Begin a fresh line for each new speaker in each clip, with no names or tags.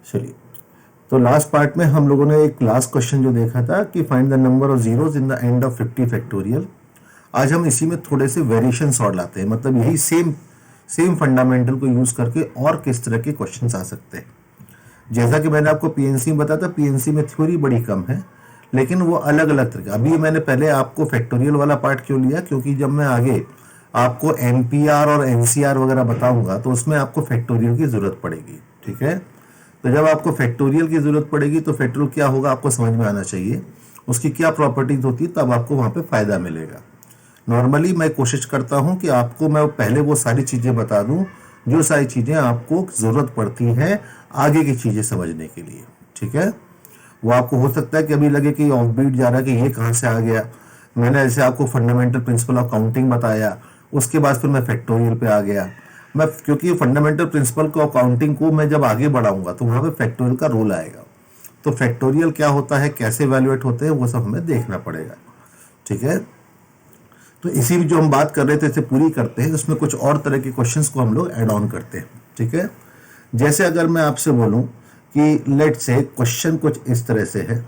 चलिए, तो last part में हम लोगों ने एक लास्ट क्वेश्चन जो देखा था कि find the number of zeros in the end of 50 factorial. आज हम इसी में थोड़े से वेरिएशंस और लाते हैं, मतलब यही सेम सेम फंडामेंटल को यूज करके और किस तरह के क्वेश्चंस आ सकते हैं। जैसा कि मैंने आपको पीएनसी में बताया था, पीएनसी में थ्योरी बड़ी कम है, लेकिन वो अलग अलग तरीके। अभी मैंने पहले आपको फैक्टोरियल वाला पार्ट क्यों लिया, क्योंकि जब मैं आगे आपको एनपीआर और एनसीआर वगैरह बताऊंगा तो उसमें आपको फैक्टोरियल की जरूरत पड़ेगी। ठीक है, तो जब आपको फैक्टोरियल की जरूरत पड़ेगी तो फैक्टोरियल क्या होगा आपको समझ में आना चाहिए, उसकी क्या प्रॉपर्टीज होती है, तब आपको वहां पे फायदा मिलेगा। नॉर्मली मैं कोशिश करता हूं कि आपको मैं पहले वो सारी चीजें बता दूं जो सारी चीजें आपको जरूरत पड़ती हैं आगे की चीजें समझने के लिए। ठीक है, वो आपको हो सकता है कि अभी लगे कि ऑफ बीट जा रहा है कि ये कहाँ से आ गया। मैंने ऐसे आपको फंडामेंटल प्रिंसिपल ऑफ काउंटिंग बताया, उसके बाद फिर मैं फैक्टोरियल पे आ गया। मैं क्योंकि फंडामेंटल प्रिंसिपल को काउंटिंग को मैं जब आगे बढ़ाऊंगा तो वहां पे फैक्टोरियल का रोल आएगा। तो फैक्टोरियल क्या होता है, कैसे वैल्यूएट होते हैं, वो सब हमें देखना पड़ेगा। ठीक है, तो इसी में जो हम बात कर रहे थे इसे पूरी करते हैं, उसमें कुछ और तरह के क्वेश्चंस को हम लोग ऐड ऑन करते हैं। ठीक है, जैसे अगर मैं आपसे बोलूं कि लेट से क्वेश्चन कुछ इस तरह से है,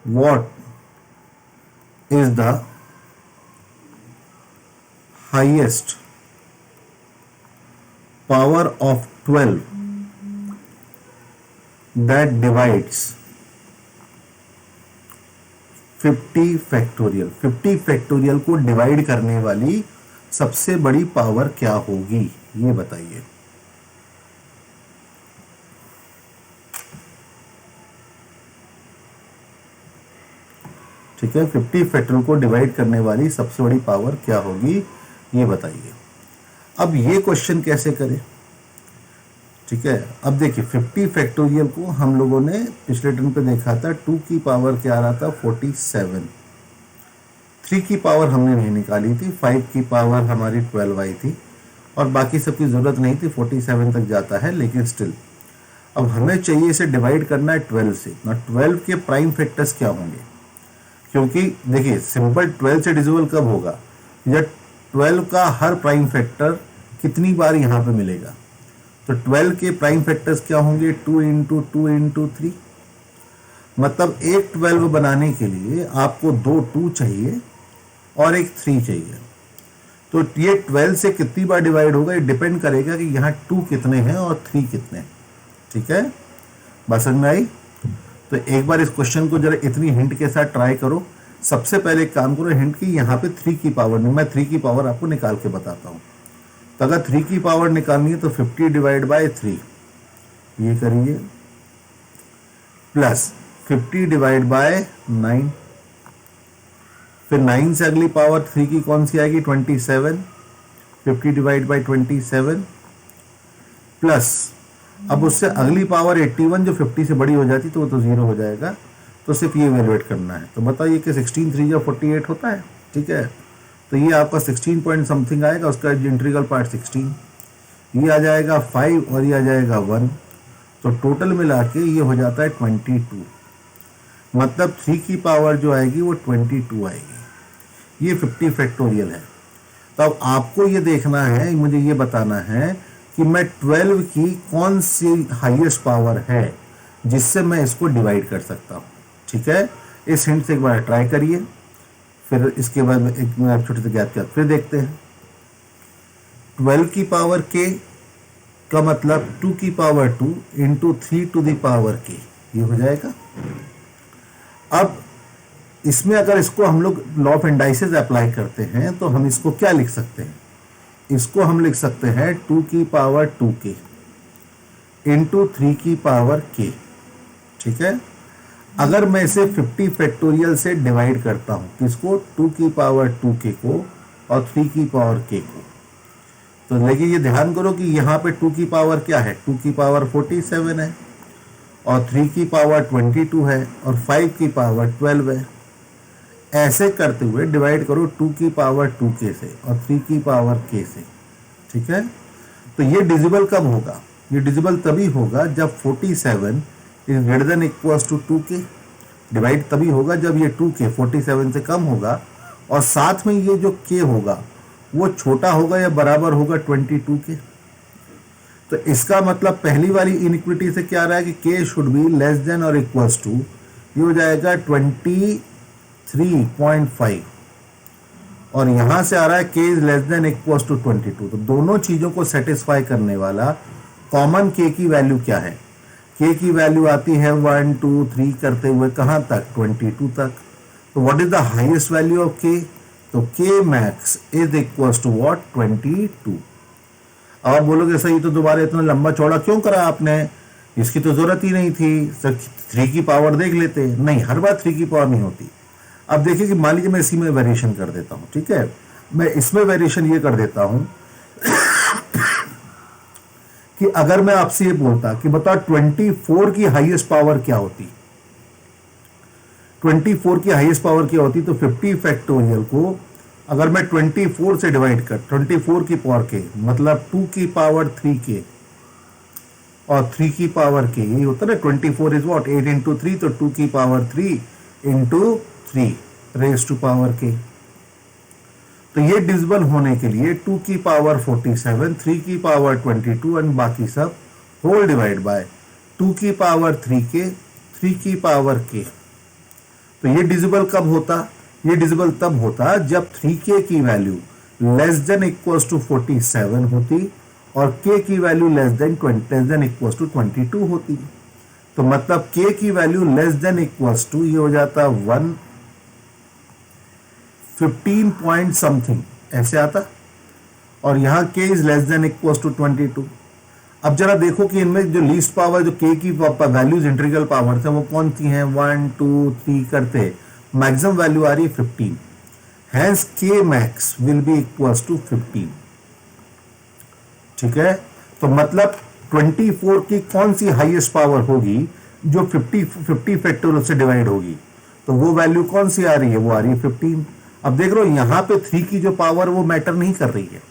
what is the highest power of 12 that divides 50 factorial. 50 factorial को डिवाइड करने वाली सबसे बड़ी पावर क्या होगी, ये बताइए। ठीक है, 50 फैक्टोरियल को डिवाइड करने वाली सबसे बड़ी पावर क्या होगी, ये बताइए। अब ये क्वेश्चन कैसे करें। ठीक है, अब देखिए 50 फैक्टोरियल को हम लोगों ने पिछले टर्म पे देखा था, 2 की पावर क्या आ रहा था 47, 3 की पावर हमने नहीं निकाली थी, 5 की पावर हमारी 12 आई थी, और बाकी सबकी जरूरत नहीं थी, 47 तक जाता है। लेकिन स्टिल अब हमें चाहिए इसे डिवाइड करना है 12 से ना। 12 के प्राइम फैक्टर्स क्या होंगे, क्योंकि देखिए सिंपल 12 से डिविजिबल कब होगा, जब 12 का हर प्राइम फैक्टर कितनी बार यहाँ पे मिलेगा। तो 12 के प्राइम फैक्टर्स क्या होंगे, 2 इंटू 2 इंटू 3। मतलब एक 12 बनाने के लिए आपको 2 2 चाहिए और एक 3 चाहिए। तो ये 12 से कितनी बार डिवाइड होगा, ये डिपेंड करेगा कि यहाँ 2 कितने हैं और 3 कितने हैं। ठीक है, बात समझ में आई। तो एक बार इस क्वेश्चन को जरा इतनी हिंट के साथ ट्राई करो। सबसे पहले एक काम करो, हिंट की यहाँ पे 3 की पावर नहीं, मैं 3 की पावर आपको निकाल के बताता हूँ। तो अगर 3 की पावर निकालनी है तो 50 डिवाइड बाय 3 ये करिए, प्लस 50 डिवाइड बाय 9, फिर 9 से अगली पावर 3 की कौन सी आएगी 27, 50 डिवाइड बाय 27, प्लस अब उससे अगली पावर 81 जो 50 से बड़ी हो जाती तो वो तो 0 हो जाएगा। तो सिर्फ ये वैल्यूएट करना है। तो बताइए कि 16 3 या 48 होता है। ठीक है, तो ये आपका 16 पॉइंट समथिंग आएगा, उसका इंटीग्रल पार्ट 16, ये आ जाएगा 5 और ये आ जाएगा 1, तो टोटल मिला के ये हो जाता है 22। मतलब 3 की पावर जो आएगी वो 22 आएगी। ये 50 फैक्टोरियल है। तो अब आपको ये देखना है, मुझे ये बताना है कि मैं 12 की कौन सी हाईएस्ट पावर है जिससे मैं इसको डिवाइड कर सकता हूँ। ठीक है, इस हिंट से एक बार ट्राई करिए, फिर इसके बाद एक मिनट छोटे से गैप के बाद फिर देखते हैं। 12 की पावर के का मतलब 2 की power 2 into 3 to the power K, ये हो जाएगा। अब इसमें अगर इसको हम लोग लॉ ऑफ इंडाइसेस अप्लाई करते हैं तो हम इसको क्या लिख सकते हैं, इसको हम लिख सकते हैं 2 की पावर 2 के इंटू 3 की पावर के। ठीक है, अगर मैं इसे 50 फैक्टोरियल से डिवाइड करता हूं किसको, 2 की पावर 2 के को और 3 की पावर के को, तो लेकिन ये ध्यान करो कि यहाँ पे 2 की पावर क्या है, 2 की पावर 47 है और 3 की पावर 22 है और 5 की पावर 12 है। ऐसे करते हुए डिवाइड करो 2 की पावर 2 के से और 3 की पावर के से। ठीक है, तो ये डिविजिबल कब होगा, ये डिविजिबल तभी होगा जब 47 is greater than equals to 2 K. Divide तभी होगा जब ये 2 के 47 से कम होगा और साथ में ये जो के होगा वो छोटा होगा या बराबर होगा 22 के। तो इसका मतलब पहली वाली इनइक्विटी से क्या आ रहा है कि के शुड बी लेस देन और इक्वल्स टू, ये हो जाएगा 23.5, और यहां से आ रहा है K is less than equals to 22। तो दोनों चीजों को सेटिस्फाई करने वाला कॉमन के की वैल्यू क्या है? के की वैल्यू आती है 1 2 3 करते हुए कहां तक? 22 तक। तो what is the highest value of K? तो K max is equals to what? 22। अब आप बोलोगे सर ये तो दोबारा इतना लंबा चौड़ा क्यों करा आपने, इसकी तो जरूरत ही नहीं थी, सर 3 की पावर देख लेते। नहीं, हर बार 3 की पावर नहीं होती। अब देखिए कि मान लीजिए मैं इसी में वेरिएशन कर देता हूं, ठीक है, मैं इसमें वेरिएशन ये कर देता हूं कि अगर मैं आपसे ये बोलता कि बताओ 24 की हाईएस्ट पावर क्या होती, 24 की हाईएस्ट पावर क्या होती, तो 50 फैक्टोरियल को अगर मैं 24 से डिवाइड कर, 24 की पावर के मतलब 2 की पावर 3 के और 3 की पावर के, यही होता है ना। 24 इज व्हाट? 8 इंटू 3, तो 2 की power 3 into 3 raise to power के। तो ये डिविजिबल होने के लिए 2 की पावर 47, 3 की पावर 22 एंड बाकी सब होल डिवाइड बाय 2 की पावर 3 के, 3 की पावर के। तो ये डिविजिबल कब होता? ये डिविजिबल तब होता जब 3k की value less than equals to 47 होती और k की value less than equals to 22 होती। तो मतलब k की value less than equals to, ये हो जाता 115 पॉइंट समथिंग, ऐसे आता, और यहां k is less than equals to 22। अब जरा देखो कि इनमें जो लीस्ट पावर, जो k की वैल्यूज इंटीग्रल पावर थे वो कौन सी हैं? 1 2 3 करते मैक्सिमम वैल्यू आ रही है 15, hence k max will be equals to 15। ठीक है, तो मतलब 24 की कौन सी हाईएस्ट पावर होगी जो 50 फैक्टोरियल से डिवाइड होगी, तो वो वैल्यू कौन सी आ रही है? वो आ रही है 15। अब देख लो यहां पे 3 की जो पावर वो मैटर नहीं कर रही है,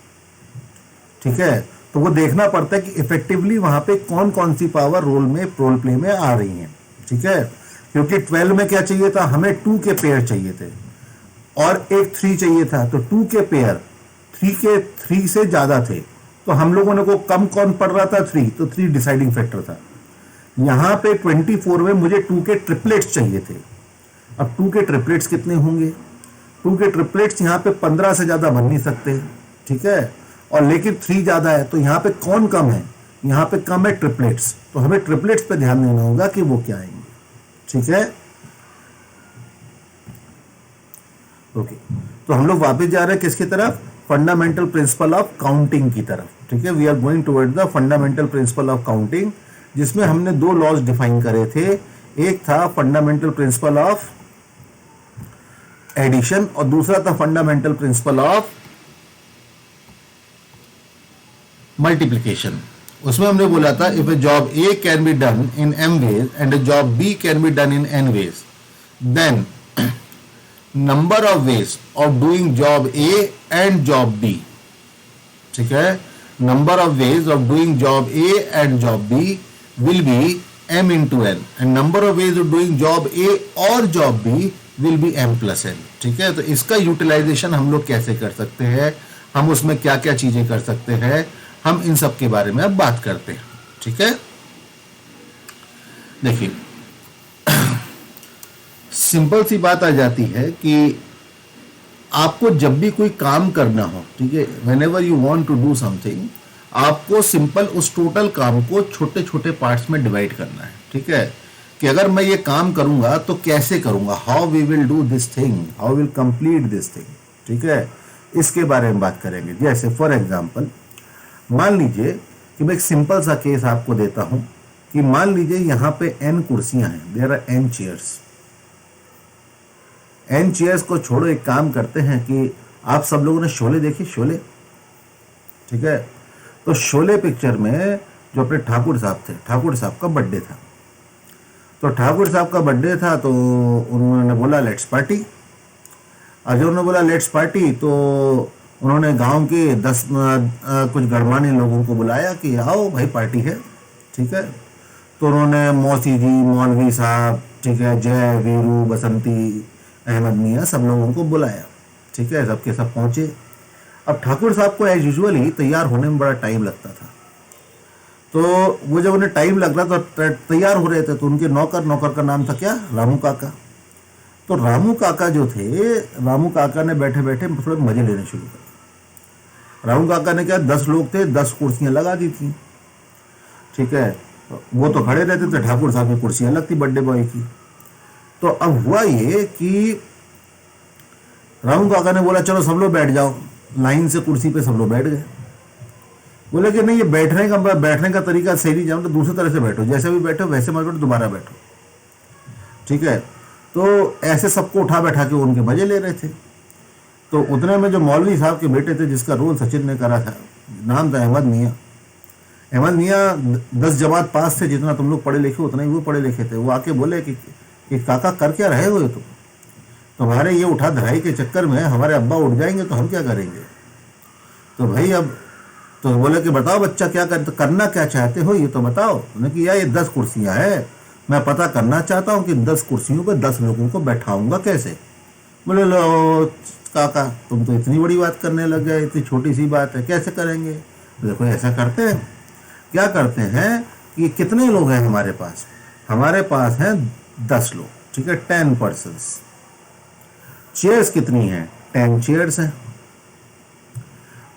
ठीक है, तो वो देखना पड़ता है कि इफेक्टिवली वहां पे कौन कौन सी पावर रोल प्ले में आ रही है। ठीक है, क्योंकि 12 में क्या चाहिए था? हमें 2 के पेयर चाहिए थे और एक 3 चाहिए था, तो 2 के पेयर 3 से ज्यादा थे, तो हम लोगों ने को कम कौन पड़ रहा था? 3, तो 3 डिसाइडिंग फैक्टर था। यहां पे 24 में मुझे 2 के ट्रिपलेट्स चाहिए थे। अब 2 के ट्रिपलेट्स कितने होंगे? 2 के ट्रिपलेट्स यहां पे 15 से ज्यादा बन नहीं सकते, ठीक है, और लेकिन 3 ज्यादा है, तो यहां पे कौन कम है? यहां पे कम है ट्रिपलेट्स, तो हमें ट्रिपलेट्स पे ध्यान देना होगा कि वो क्या आएंगे। ठीक है, ओके, तो हम लोग वापस जा रहे हैं किसकी तरफ? फंडामेंटल प्रिंसिपल ऑफ काउंटिंग की तरफ। ठीक है, we are going towards the fundamental principle of counting, जिसमें हमने 2 लॉज डिफाइन करे थे। एक था फंडामेंटल प्रिंसिपल ऑफ एडिशन और दूसरा था फंडामेंटल प्रिंसिपल ऑफ मल्टीप्लिकेशन। उसमें हमने बोला था if A job A can be done in m ways and a job b can be done in n ways, then number of ways of doing job a and job b, ठीक है, number of ways of doing job a and job b will be m into n and number of ways of doing job a और job b will be m plus n। ठीक है, तो इसका utilisation हम लोग कैसे कर सकते हैं, हम उसमें क्या क्या चीजें कर सकते हैं, हम इन सब के बारे में अब बात करते हैं। ठीक है, देखिए सिंपल सी बात आ जाती है कि आपको जब भी कोई काम करना हो, ठीक है, whenever you want to do something, आपको सिंपल उस टोटल काम को छोटे छोटे पार्ट्स में डिवाइड करना है। ठीक है, कि अगर मैं ये काम करूंगा तो कैसे करूंगा, how we will do this thing, how will complete this thing. ठीक है, इसके बारे में बात करेंगे। जैसे फॉर एग्जांपल मान लीजिए कि मैं एक सिंपल सा केस आपको देता हूं कि मान लीजिए यहां पे n कुर्सियां हैं, there are n chairs. n chairs को छोड़ो, एक काम करते हैं कि आप सब लोगों ने शोले देखी? शोले, ठीक है, तो शोले पिक्चर में जो अपने ठाकुर साहब थे, ठाकुर साहब का बर्थडे था, तो ठाकुर साहब का बर्थडे था तो उन्होंने बोला लेट्स पार्टी। और जब उन्होंने बोला लेट्स पार्टी तो उन्होंने गांव के 10 कुछ गणमान्य लोगों को बुलाया कि आओ भाई पार्टी है। ठीक है, तो उन्होंने मौसी जी, मौलवी साहब, ठीक है, जय, वीरू, बसंती, अहमद मियाँ, सब लोगों को बुलाया। ठीक है, सबके सब पहुंचे। अब ठाकुर साहब को एज यूजुअली तैयार होने में बड़ा टाइम लगता था। तो वो जब उन्हें टाइम लग रहा था तैयार हो रहे थे, तो उनके नौकर का नाम था क्या, रामू काका। तो रामू काका जो थे, रामू काका ने बैठे बैठे थोड़े मजे लेने शुरू कर। रामू काका ने क्या, 10 लोग थे, 10 कुर्सियां लगा दी थी, ठीक है। वो तो खड़े रहते थे, ठाकुर साहब की कुर्सियां अलग थी बर्थडे बॉय की। तो अब हुआ ये कि रामू काका ने बोला चलो सब लोग बैठ जाओ, लाइन से कुर्सी पे सब लोग बैठ गए। बोले कि नहीं, ये बैठने का तरीका सही नहीं जानो, तो दूसरी तरह से बैठो, जैसे भी बैठो वैसे मत बैठो, दोबारा बैठो, ठीक है। तो ऐसे सबको उठा बैठा के उनके मजे ले रहे थे। तो उतने में जो मौलवी साहब के बेटे थे, जिसका रोल सचिन ने करा था, नाम था अहमद मियाँ। अहमद मियाँ 10 जमात पास थे, जितना तुम लोग पढ़े लिखे उतना ही वो पढ़े लिखे थे। वो आके बोले कि काका कर क्या रहे हो तुम, तुम्हारे ये उठा धराई के चक्कर में हमारे अब्बा उठ जाएंगे तो हम क्या करेंगे। तो भाई अब तो बोले कि बताओ बच्चा क्या करना क्या चाहते हो, ये तो बताओ। उन्होंने कि यार ये 10 कुर्सियां हैं, मैं पता करना चाहता हूँ कि 10 कुर्सियों पे 10 लोगों को बैठाऊंगा कैसे। बोले लो काका, तुम तो इतनी बड़ी बात करने लग गए, इतनी छोटी सी बात है, कैसे करेंगे। देखो ऐसा करते हैं, क्या करते हैं कि कितने लोग हैं हमारे पास हैं 10 लोग, ठीक है, 10 पर्सन्स। चेयर्स कितनी हैं, 10 चेयर्स हैं।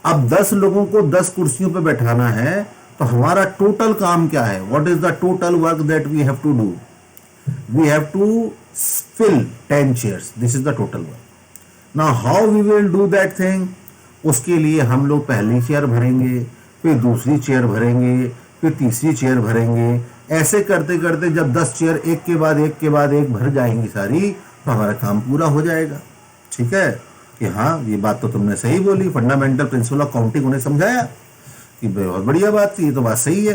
अब 10 लोगों को 10 कुर्सियों पे बैठाना है, तो हमारा टोटल काम क्या है, what is the total work that we have to do, we have to fill 10 chairs, this is the total work। now how we will do that thing, उसके लिए हम लोग पहली चेयर भरेंगे, फिर दूसरी चेयर भरेंगे, फिर तीसरी चेयर भरेंगे। ऐसे करते करते जब 10 चेयर एक के बाद एक भर जाएंगी सारी, तो हमारा काम पूरा हो जाएगा, ठीक है। कि हाँ ये बात तो तुमने सही बोली, फंडामेंटल प्रिंसिपल ऑफ काउंटिंग उन्हें समझाया कि बहुत बढ़िया बात थी, ये तो बात सही है।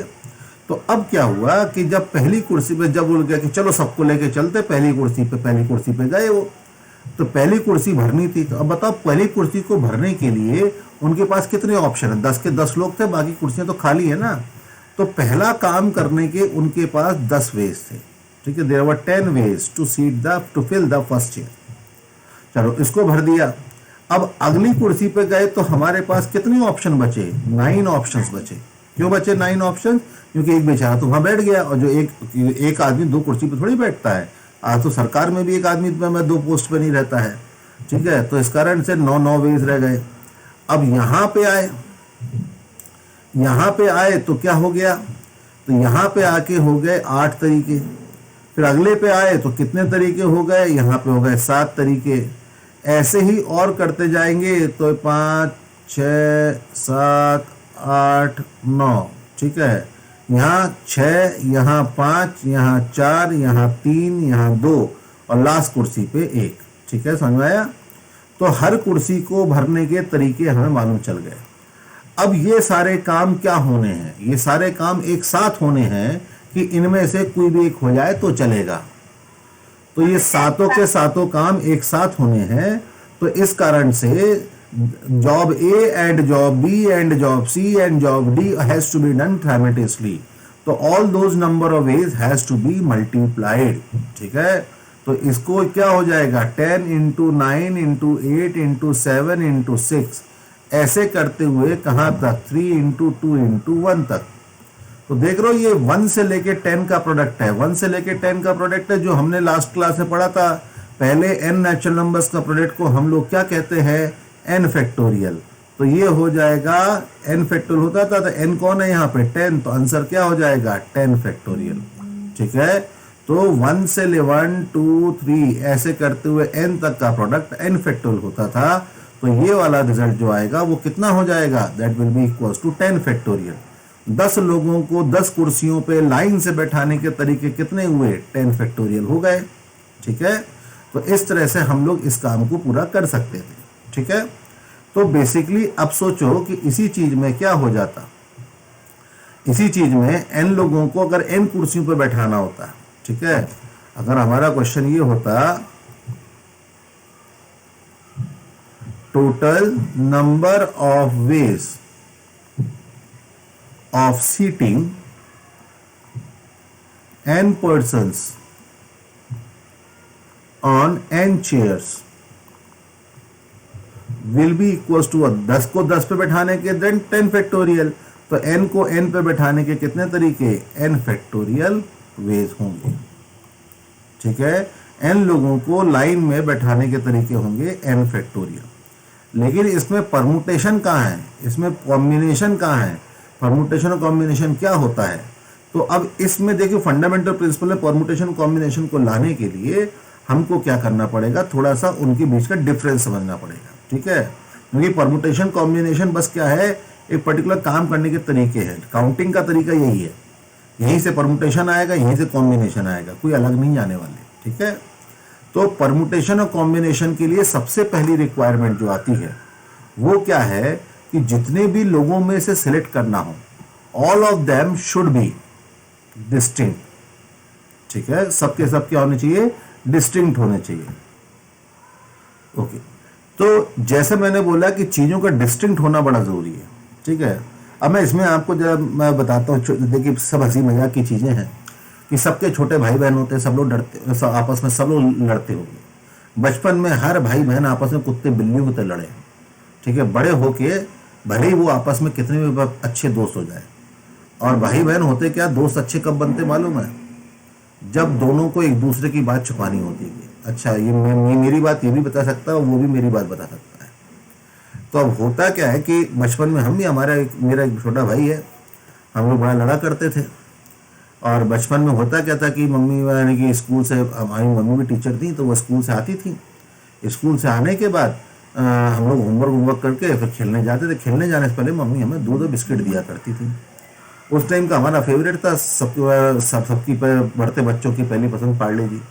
तो अब क्या हुआ कि जब पहली कुर्सी पे जब बोल गया कि चलो सबको लेके चलते पहली कुर्सी पे गए वो, तो पहली कुर्सी भरनी थी। तो अब बताओ पहली कुर्सी को भरने के लिए उनके पास कितने ऑप्शन है, 10 के 10 लोग थे, बाकी कुर्सियां तो खाली है ना। तो पहला काम करने के उनके पास 10 वेज थे, ठीक है, there were 10 ways to fill the first chair. चलो इसको भर दिया। अब अगली कुर्सी पे गए तो हमारे पास कितने ऑप्शन बचे, 9 ऑप्शंस बचे। क्यों बचे 9 ऑप्शन, क्योंकि एक बेचारा तो वहां बैठ गया, और जो एक आदमी 2 कुर्सी पे थोड़ी बैठता है। आज तो सरकार में भी एक आदमी में 2 पोस्ट पे नहीं रहता है, ठीक है। तो इस कारण से 9 वेज रह गए। अब यहाँ पे आए तो क्या हो गया, तो यहाँ पे आके हो गए 8 तरीके। फिर अगले पे आए तो कितने तरीके हो गए, यहाँ पे हो गए 7 तरीके। ऐसे ही और करते जाएंगे तो 5 6 7 8 9, ठीक है। यहाँ 6, यहाँ 5, यहाँ 4, यहाँ 3, यहाँ 2 और लास्ट कुर्सी पे 1, ठीक है, समझ आया। तो हर कुर्सी को भरने के तरीके हमें मालूम चल गए। अब ये सारे काम क्या होने हैं, ये सारे काम एक साथ होने हैं कि इनमें से कोई भी एक हो जाए तो चलेगा। तो ये सातों के सातों काम एक साथ होने हैं। तो इस कारण से job A and job B and job C and job D has to be done simultaneously. तो all those number of ways has to be multiplied, ठीक है। तो इसको क्या हो जाएगा, 10 इंटू 9 इंटू 8 इंटू 7 इंटू 6, ऐसे करते हुए कहाँ तक, 3 इंटू 2 इंटू 1 तक। तो देख रहे हो ये 1 से लेके 10 का प्रोडक्ट है, 1 से लेके 10 का प्रोडक्ट है, जो हमने लास्ट क्लास में पढ़ा था। पहले n नेचुरल नंबर्स का प्रोडक्ट को हम लोग क्या कहते हैं, n फैक्टोरियल। तो ये हो जाएगा n फैक्टोरियल होता था, तो n कौन है यहाँ पे, 10, तो आंसर क्या हो जाएगा 10 फैक्टोरियल, ठीक है। तो 1 से ले 1 2 3 ऐसे करते हुए n तक का प्रोडक्ट n फैक्टोरियल होता था। तो ये वाला रिजल्ट जो आएगा वो कितना हो जाएगा, that will be equals to 10 factorial. 10 लोगों को 10 कुर्सियों पे लाइन से बैठाने के तरीके कितने हुए, 10 फैक्टोरियल हो गए, ठीक है। तो इस तरह से हम लोग इस काम को पूरा कर सकते थे, ठीक है। तो बेसिकली अब सोचो कि इसी चीज में क्या हो जाता, इसी चीज में n लोगों को अगर n कुर्सियों पे बैठाना होता, ठीक है। अगर हमारा क्वेश्चन ये होता, total number of ways of seating n persons on n chairs will be equal to 10 को 10 पे बैठाने के देन 10 फैक्टोरियल। तो n को n पे बैठाने के कितने तरीके, n फैक्टोरियल वेज होंगे। ठीक है, n लोगों को लाइन में बैठाने के तरीके होंगे n फैक्टोरियल। लेकिन इसमें परमुटेशन कहाँ है, इसमें कॉम्बिनेशन कहाँ है, परमुटेशन और कॉम्बिनेशन क्या होता है। तो अब इसमें देखिए फंडामेंटल प्रिंसिपल है, परमुटेशन कॉम्बिनेशन को लाने के लिए हमको क्या करना पड़ेगा, थोड़ा सा उनके बीच का डिफरेंस समझना पड़ेगा। ठीक है, क्योंकि परमुटेशन कॉम्बिनेशन बस क्या है, एक पर्टिकुलर काम करने के तरीके हैं, काउंटिंग का तरीका यही है, यहीं से परमुटेशन आएगा, यहीं से कॉम्बिनेशन आएगा, कोई अलग नहीं आने वाले। ठीक है, तो परमुटेशन और कॉम्बिनेशन के लिए सबसे पहली रिक्वायरमेंट जो आती है वो क्या है कि जितने भी लोगों में से सिलेक्ट करना हो, all of them should be distinct. ठीक है, सबके सब क्या होने चाहिए, डिस्टिंक्ट होने चाहिए। ओके, तो जैसे मैंने बोला कि चीज़ों का डिस्टिंक्ट होना बड़ा ज़रूरी है। ठीक है, अब मैं इसमें आपको जरा मैं बताता हूँ, देखिए सब हंसी मजाक की चीज़ें हैं कि सबके छोटे भाई बहन होते हैं, सब लोग डरते, आपस में सब लोग लड़ते होंगे। बचपन में हर भाई बहन आपस में कुत्ते बिल्लियों की तरह लड़े। ठीक है, बड़े होके भले ही वो आपस में कितने भी अच्छे दोस्त हो जाए। और भाई बहन होते क्या, दोस्त अच्छे कब बनते मालूम है, जब दोनों को एक दूसरे की बात छुपानी होती है। अच्छा, ये मेरी बात ये भी बता सकता है, वो भी मेरी बात बता सकता है। तो अब होता क्या है कि बचपन में हम भी, मेरा एक छोटा भाई है, हम लोग बड़ा लड़ा करते थे। और बचपन में होता क्या था कि मम्मी यानी कि स्कूल से, हमारी मम्मी भी टीचर थी, तो वो स्कूल से आती थी। स्कूल से आने के बाद हम लोग होमवर्क करके फिर खेलने जाते थे। खेलने जाने से पहले मम्मी हमें दूध और बिस्किट दिया करती थी। उस टाइम का हमारा फेवरेट था, सबकी बढ़ते बच्चों की पहली पसंद पार्ले जी।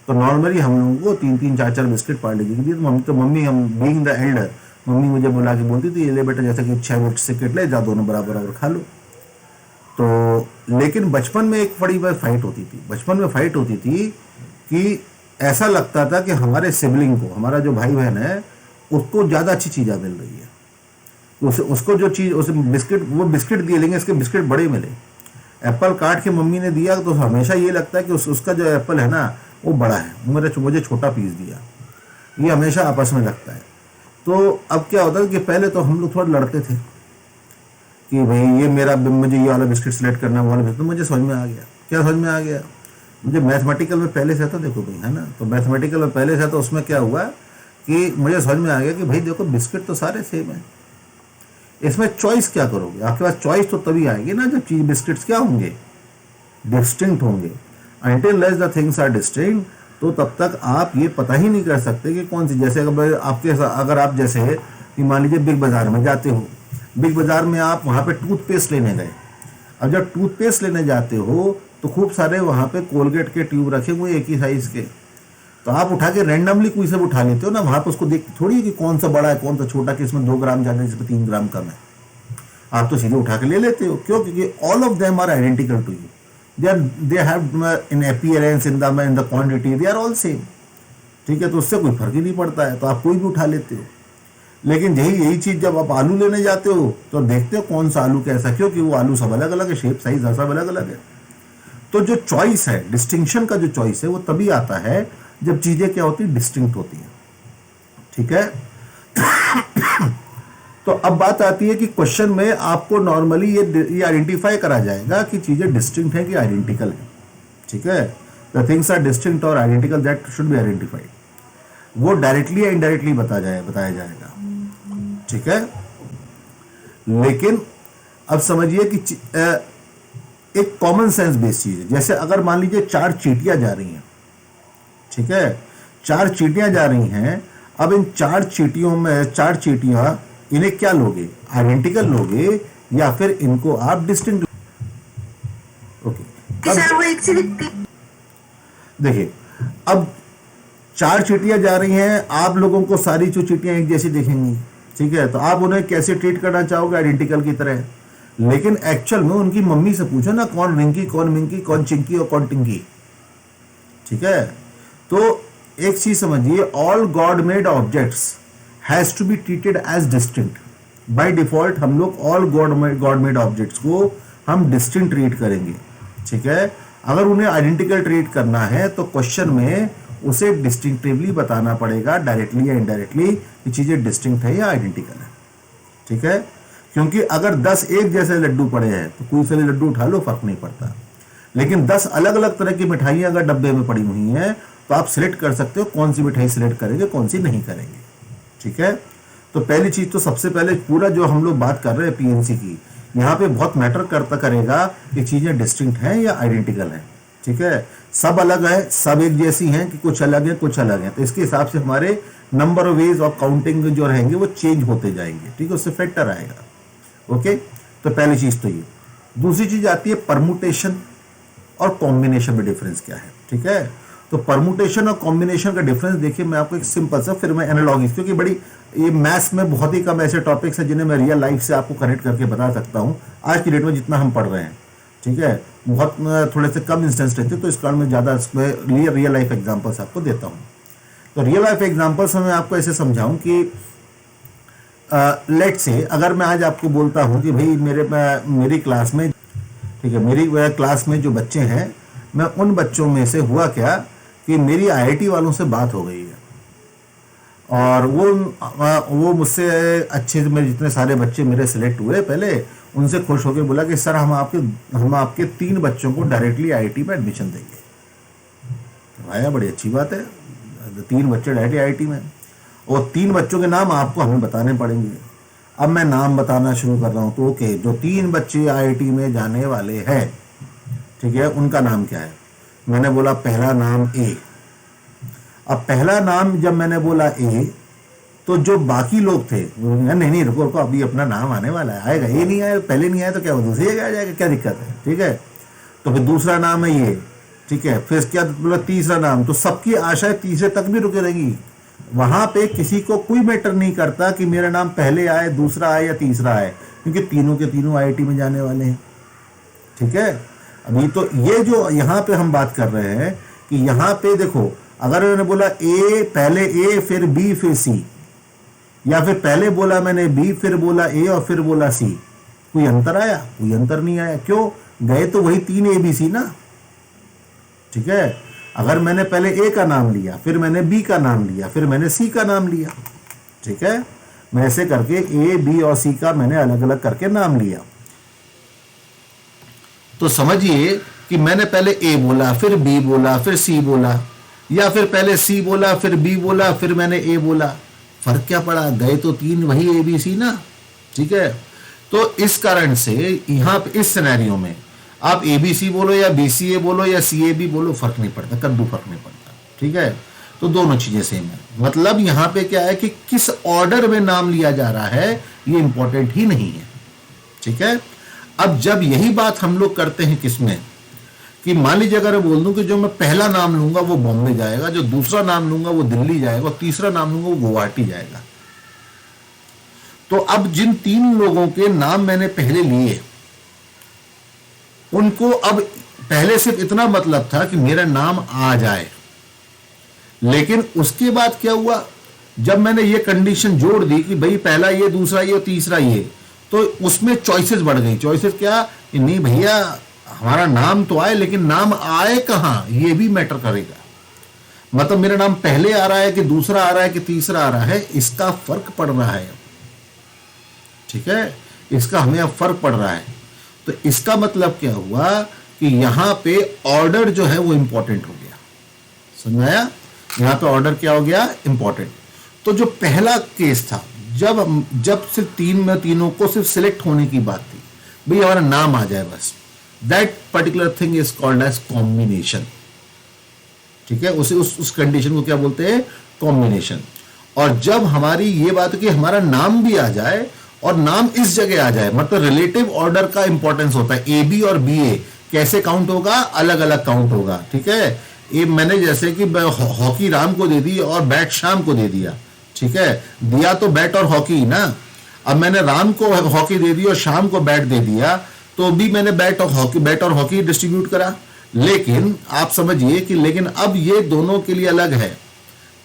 तो नॉर्मली हम लोगों को 3-3, 4-4 बिस्किट पार्ले जी की दी। तो मम्मी हम बीइंग द एल्डर, मम्मी मुझे बुला के बोलती थी, ये ले बेटा, जैसे कि 6 बिस्किट ले जा, दोनों बराबर बराबर खा लो। तो लेकिन बचपन में एक बड़ी बार फाइट होती थी। बचपन में फाइट होती थी कि ऐसा लगता था कि हमारे सिबलिंग को, हमारा जो भाई बहन है, उसको ज़्यादा अच्छी चीज़ें मिल रही है। उसको जो चीज़, उसे बिस्किट, वो बिस्किट दिए, लेंगे इसके बिस्किट बड़े मिले। एप्पल काट के मम्मी ने दिया तो हमेशा ये लगता है कि उसका जो एप्पल है ना वो बड़ा है, मुझे छोटा पीस दिया, ये हमेशा आपस में लगता है। तो अब क्या होता है कि पहले तो हम लोग थोड़ा लड़ते थे कि भाई मुझे ये वाला बिस्किट सिलेक्ट करना, वो वाला बिस्किट। तो मुझे समझ में आ गया, क्या समझ में आ गया, मुझे मैथमेटिकल में पहले से था, देखो भाई, है ना। तो मैथमेटिकल में पहले से, तो उसमें क्या हुआ कि मुझे समझ में आ गया कि भाई देखो बिस्किट तो सारे सेम है, इसमें चॉइस क्या करोगे। आपके पास चॉइस तो तभी आएगी ना जब चीज बिस्किट्स क्या होंगे, डिस्टिंक्ट होंगे। Until less the things are distinct, तो तब तक आप ये पता ही नहीं कर सकते कि कौन सी, जैसे अगर आप जैसे कि मान लीजिए बिग बाजार में जाते हो, बिग बाजार में आप वहाँ पे टूथपेस्ट लेने गए। अब जब टूथपेस्ट लेने जाते हो तो खूब सारे वहाँ पे कोलगेट के ट्यूब रखे हुए एक ही साइज के, तो आप उठा के रैंडमली कोई से उठा लेते हो ना, वहाँ पे उसको देख थोड़ी है कि कौन सा बड़ा है कौन सा छोटा, कि इसमें 2 ग्राम ज़्यादा है, इसमें 3 ग्राम कम है। आप तो सीधे उठा के ले लेते हो। क्यों? क्योंकि all of them are identical to you, they have in appearance, in the quantity, they are all same. ठीक है, तो उससे कोई फर्क ही नहीं पड़ता है, तो आप कोई भी उठा लेते हो। लेकिन यही चीज़ जब आप आलू लेने जाते हो तो देखते हो कौन सा आलू कैसा, क्योंकि वो आलू सब अलग अलग है, शेप साइज सब अलग अलग है। तो जो चॉइस है, डिस्टिंक्शन का जो चॉइस है, वो तभी आता है जब चीजें क्या होती है, डिस्टिंक्ट होती है। ठीक है, तो अब बात आती है कि क्वेश्चन में आपको नॉर्मली ये आइडेंटिफाई करा जाएगा कि चीजें डिस्टिंक्ट है कि आइडेंटिकल है। ठीक है, द थिंग्स आर डिस्टिंक्ट और identical, that should be identified. वो डायरेक्टली या इनडायरेक्टली बताया जाएगा। ठीक है, लेकिन अब समझिए कि एक कॉमन सेंस बेस्ड चीज है। जैसे अगर मान लीजिए 4 चींटियां जा रही हैं, ठीक है, 4 चींटियां जा रही हैं। अब इन 4 चींटियां, इन्हें क्या लोगे, आइडेंटिकल लोगे या फिर इनको आप डिस्टिंक्ट। ओके, देखिए अब 4 चींटियां जा रही हैं, आप लोगों को सारी जो चींटियां एक जैसी दिखेंगी। ठीक है, तो आप उन्हें कैसे ट्रीट करना चाहोगे, आइडेंटिकल की तरह। लेकिन एक्चुअल में उनकी मम्मी से पूछो ना, कौन रिंकी, कौन मिंकी, कौन चिंकी और कौन टिंकी। ठीक है, तो एक चीज समझिए, all god made objects has to be treated as distinct. By default हम लोग ऑल गॉड मेड ऑब्जेक्ट्स को हम डिस्टिंक्ट ट्रीट करेंगे। ठीक है, अगर उन्हें आइडेंटिकल ट्रीट करना है तो क्वेश्चन में उसे डिस्टिंक्टिवली बताना पड़ेगा, डायरेक्टली या इनडायरेक्टली, कि चीजें डिस्टिंक्ट है या आइडेंटिकल है। ठीक है, क्योंकि अगर 10 एक जैसे लड्डू पड़े हैं तो कोई से भी लड्डू उठा लो, फर्क नहीं पड़ता। लेकिन 10 अलग अलग तरह की मिठाइयां अगर डब्बे में पड़ी हुई हैं तो आप सिलेक्ट कर सकते हो कौन सी मिठाई सिलेक्ट करेंगे, कौन सी नहीं करेंगे। ठीक है, तो पहली चीज तो सबसे पहले पूरा जो हम लोग बात कर रहे हैं पीएनसी की, यहाँ पे बहुत मैटर करेगा कि चीजें डिस्टिंक्ट हैं या आइडेंटिकल हैं। ठीक है, सब अलग है, सब एक जैसी हैं कि कुछ अलग है कुछ अलग है, तो इसके हिसाब से हमारे number of ways of counting जो रहेंगे वो चेंज होते जाएंगे। ठीक है, उससे फैक्टर आएगा। ओके, तो पहली चीज तो ये। दूसरी चीज आती है परमुटेशन और कॉम्बिनेशन में डिफरेंस क्या है। ठीक है, तो परमुटेशन और कॉम्बिनेशन का डिफरेंस देखिए, मैं आपको एक सिंपल सा, फिर मैं एनालॉजी, क्योंकि बड़ी ये मैथ्स में बहुत ही कम ऐसे टॉपिक्स हैं जिन्हें मैं रियल लाइफ से आपको कनेक्ट करके बता सकता हूँ आज की डेट में जितना हम पढ़ रहे हैं। ठीक है, बहुत थोड़े से कम इंस्टेंस रहते हैं, तो इस कारण मैं ज़्यादा इसमें रियल लाइफ एग्जाम्पल्स आपको देता हूँ। तो रियल लाइफ एग्जाम्पल्स में मैं आपको ऐसे समझाऊँ कि लेट से अगर मैं आज आपको बोलता हूँ कि भाई मेरी क्लास में, ठीक है, मेरी क्लास में जो बच्चे हैं, मैं उन बच्चों में से हुआ क्या कि मेरी आईआईटी वालों से बात हो गई है और वो मुझसे अच्छे से, मेरे जितने सारे बच्चे मेरे सिलेक्ट हुए पहले, उनसे खुश होकर बोला कि सर हम आपके 3 बच्चों को डायरेक्टली आईआईटी में एडमिशन देंगे। तो आया, बड़ी अच्छी बात है, 3 बच्चे डायरेक्टली आईआईटी में, और 3 बच्चों के नाम आपको हमें बताने पड़ेंगे। अब मैं नाम बताना शुरू कर रहा हूँ, तो ओके, जो 3 बच्चे आईआईटी में जाने वाले हैं, ठीक है, उनका नाम क्या है। मैंने बोला पहला नाम ए। अब पहला नाम जब मैंने बोला ए, तो जो बाकी लोग थे नहीं रुको, अभी अपना नाम आने वाला है, आएगा, ये नहीं आया, पहले नहीं आया तो क्या वो दूसरी जगह आ जाएगा, क्या दिक्कत है। ठीक है, तो फिर दूसरा नाम है ये। ठीक है, फिर क्या बोला, तीसरा नाम। तो सबकी आशाएं तीसरे तक भी रुके रहेंगी, वहां पे किसी को कोई मैटर नहीं करता कि मेरा नाम पहले आए, दूसरा आए या तीसरा आए, क्योंकि तीनों के तीनों आईआईटी में जाने वाले हैं। ठीक है, अभी तो ये जो यहाँ पे हम बात कर रहे हैं कि यहाँ पे देखो, अगर मैंने बोला ए, पहले ए फिर बी फिर सी, या फिर पहले बोला मैंने बी फिर बोला ए और फिर बोला सी, कोई अंतर आया? कोई अंतर नहीं आया। क्यों? गए तो वही 3 ABC ना। ठीक है, अगर मैंने पहले ए का नाम लिया, फिर मैंने बी का नाम लिया, फिर मैंने सी का नाम लिया, ठीक है, मैं ऐसे करके ए बी और सी का मैंने अलग अलग करके नाम लिया, तो समझिए कि मैंने पहले ए बोला, फिर बी बोला, फिर सी बोला, या फिर पहले सी बोला, फिर बी बोला, फिर मैंने ए बोला, फर्क क्या पड़ा? गए तो 3 वही ए बी सी ना। ठीक है, तो इस कारण से यहां पे इस सिनेरियो में आप ए बी सी बोलो या बी सी ए बोलो या सी ए बी बोलो, फर्क नहीं पड़ता, कद्दू फर्क नहीं पड़ता। ठीक है, तो दोनों चीजें सेम है। मतलब यहां पे क्या है कि किस ऑर्डर में नाम लिया जा रहा है ये इंपॉर्टेंट ही नहीं है। ठीक है, अब जब यही बात हम लोग करते हैं किसमें, कि मान लीजिए अगर मैं बोल दूं कि जो मैं पहला नाम लूंगा वो बॉम्बे जाएगा, जो दूसरा नाम लूंगा वो दिल्ली जाएगा, और तीसरा नाम लूंगा वो गुवाहाटी जाएगा, तो अब जिन 3 लोगों के नाम मैंने पहले लिए, उनको अब पहले सिर्फ इतना मतलब था कि मेरा नाम आ जाए, लेकिन उसके बाद क्या हुआ, जब मैंने ये कंडीशन जोड़ दी कि भाई पहला ये, दूसरा ये और तीसरा ये, तो उसमें चॉइसेस बढ़ गई। चॉइसेस क्या? नहीं भैया हमारा नाम तो आए, लेकिन नाम आए कहां ये भी मैटर करेगा। मतलब मेरा नाम पहले आ रहा है कि दूसरा आ रहा है कि तीसरा आ रहा है, इसका फर्क पड़ रहा है। ठीक है, इसका हमें अब फर्क पड़ रहा है। तो इसका मतलब क्या हुआ कि यहां पे ऑर्डर जो है वो इंपॉर्टेंट हो गया। समझ आया? यहां पे ऑर्डर क्या हो गया? इंपॉर्टेंट। तो जो पहला केस था, जब सिर्फ तीनों को सिर्फ सिलेक्ट होने की बात थी, भाई हमारा नाम आ जाए बस, that particular thing is called as combination. ठीक है, उस कंडीशन को क्या बोलते हैं? कॉम्बिनेशन। और जब हमारी ये बात है कि हमारा नाम भी आ जाए और नाम इस जगह आ जाए, मतलब रिलेटिव ऑर्डर का इंपॉर्टेंस होता है। ए बी और बी ए कैसे काउंट होगा? अलग अलग काउंट होगा। ठीक है, ये मैंने जैसे कि हॉकी राम को दे दी और बैट शाम को दे दिया। ठीक है, दिया तो बैट और हॉकी ना। अब मैंने राम को हॉकी दे दी और शाम को बैट दे दिया, तो भी मैंने बैट और हॉकी डिस्ट्रीब्यूट करा। लेकिन आप समझिए कि लेकिन अब ये दोनों के लिए अलग है।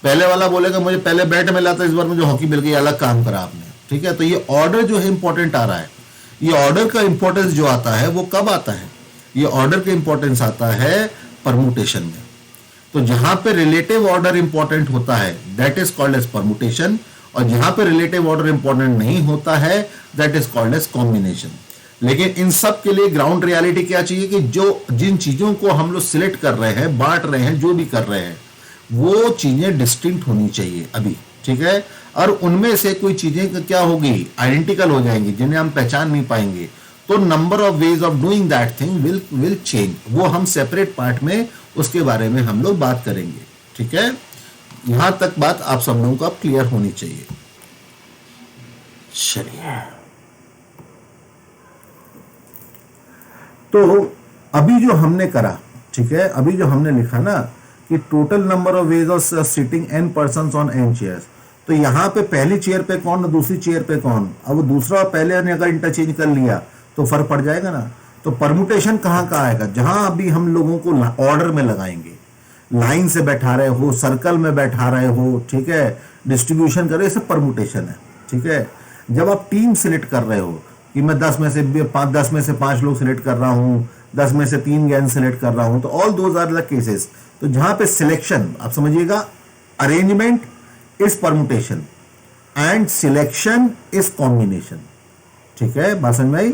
पहले वाला बोलेगा मुझे पहले बैट मिला था, इस बार मुझे हॉकी मिल गई, अलग काम करा आपने। ठीक है, तो ये ऑर्डर जो है इंपॉर्टेंट आ रहा है। ये ऑर्डर का इंपॉर्टेंस जो आता है वो कब आता है? ये ऑर्डर का इंपॉर्टेंस आता है परमुटेशन में। तो जहां पे रिलेटिव ऑर्डर इंपॉर्टेंट होता है that is called as permutation, और जहां पे रिलेटिव ऑर्डर इंपॉर्टेंट नहीं होता है that is called as combination. लेकिन इन सब के लिए ग्राउंड रियलिटी क्या चाहिए कि जो जिन चीजों को हम लोग सिलेक्ट कर रहे हैं, बांट रहे हैं, जो भी कर रहे हैं, वो चीजें डिस्टिंक्ट होनी चाहिए अभी, ठीक है। और उनमें से कोई चीजें क्या होगी, आइडेंटिकल हो जाएंगी, जिन्हें हम पहचान नहीं पाएंगे, तो number of ways of doing that thing will change. वो हम सेपरेट पार्ट में उसके बारे में हम लोग बात करेंगे, ठीक है। यहां तक बात आप सब लोगों को अब क्लियर होनी चाहिए। चलिए, तो अभी जो हमने करा, ठीक है, अभी जो हमने लिखा ना कि total number of ways of sitting N person on n chairs, तो यहां पे पहली चेयर पे कौन, दूसरी चेयर पे कौन, अब वो दूसरा और पहले ने अगर इंटरचेंज कर लिया तो फर्क पड़ जाएगा ना। तो परमुटेशन कहाँ कहाँ आएगा, जहां अभी हम लोगों को ऑर्डर में लगाएंगे, लाइन से बैठा रहे हो, सर्कल में बैठा रहे हो, ठीक है, डिस्ट्रीब्यूशन कर रहे हो, सब परमुटेशन है, ठीक है। जब आप टीम सिलेक्ट कर रहे हो कि मैं 10 में से 5 लोग सिलेक्ट कर रहा हूं, 10 में से 3 गैंग सिलेक्ट कर रहा हूं, तो all those are the cases. तो जहां पे सिलेक्शन, आप समझिएगा, arrangement is permutation and selection is combination, ठीक है, बात समझ में आई।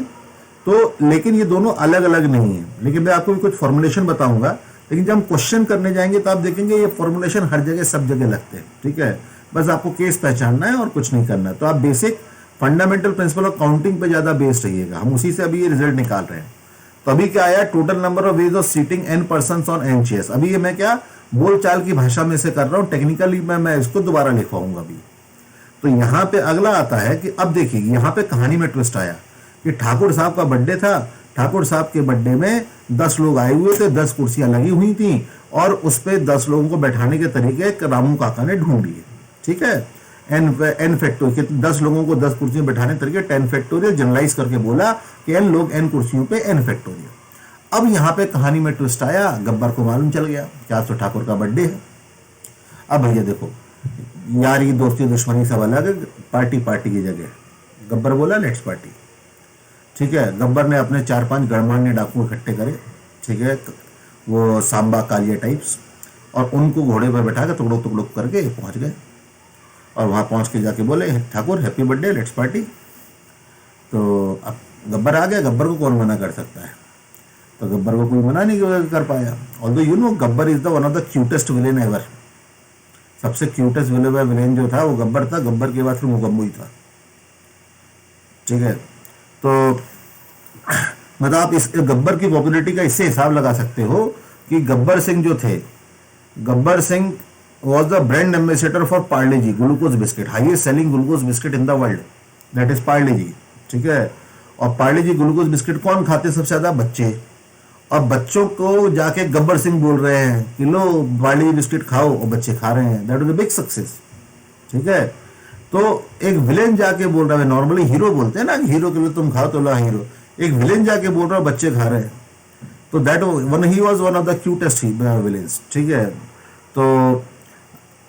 तो लेकिन ये दोनों अलग अलग नहीं है, लेकिन मैं आपको भी कुछ फॉर्मुलेशन बताऊंगा, लेकिन जब हम क्वेश्चन करने जाएंगे तो आप देखेंगे ये फॉर्मुलेशन हर जगह सब जगह लगते हैं, ठीक है। बस आपको केस पहचानना है और कुछ नहीं करना है। तो आप basic fundamental principle of counting पे ज्यादा बेस्ड रहिएगा, हम उसी से अभी ये रिजल्ट निकाल रहे हैं। तो अभी क्या आया, total number of ways of seating n person on n chairs. अभी ये मैं क्या बोलचाल की भाषा में से कर रहा हूँ, टेक्निकली मैं इसको दोबारा लिखवाऊंगा अभी। तो यहाँ पे अगला आता है कि अब देखिए यहाँ पे कहानी में ट्विस्ट आया कि ठाकुर साहब का बर्थडे था, ठाकुर साहब के बर्थडे में 10 लोग आए हुए थे, 10 कुर्सियां लगी हुई थी, और उस पर 10 लोगों को बैठाने के तरीके रामू काका ने ढूंढ लिए, ठीक है। एन फैक्टोरियल, 10 लोगों को 10 कुर्सियां बैठाने के तरीके 10 फैक्टोरियल जनरलाइज करके बोला कि एन लोग एन कुर्सियों पे एन फैक्टोरियल। अब यहाँ पे कहानी में ट्विस्ट आया, गब्बर को मालूम चल गया कि आज तो ठाकुर का बर्थडे है। अब भैया देखो, यारी दोस्ती दुश्मनी सब अलग है, पार्टी पार्टी की जगह। गब्बर बोला लेट्स पार्टी, ठीक है। गब्बर ने अपने 4-5 गणमान्य डाकू इकट्ठे करे, ठीक है, वो सांबा कालिया टाइप्स, और उनको घोड़े पर बैठा के टुकड़ों टुकड़ों करके पहुंच गए, और वहां पहुंच के जाके बोले Thakur happy birthday let's party. तो अब गब्बर आ गया, गब्बर को कौन मना कर सकता है, तो गब्बर को कोई मना नहीं कर पाया। Although you know Gabbar is the one of the cutest villain ever, सबसे क्यूटेस्ट विलेन जो था वो गब्बर था, गब्बर के बाद फिर मुगम्बू ही था, ठीक है। तो मतलब आप इस गब्बर की पॉपुलैरिटी का इससे हिसाब लगा सकते हो कि गब्बर सिंह जो थे, Gabbar Singh was the brand ambassador for Parle G glucose biscuit, highest selling glucose biscuit in the world, that is Parle G, ठीक है। और पार्ले जी ग्लूकोज बिस्किट कौन खाते सबसे ज्यादा, बच्चे। और बच्चों को जाके गब्बर सिंह बोल रहे हैं कि लो पार्ले जी बिस्किट खाओ, और बच्चे खा रहे हैं, that is a big success, ठीक है। तो एक विलेन जाके बोल रहा है, नॉर्मली हीरो बोलते हैं ना, हीरो के लिए तुम खाओ तो ला हीरो, एक विलेन जाके बोल रहा है बच्चे खा रहे हैं, तो that one he was one of the cutest villains, ठीक है। तो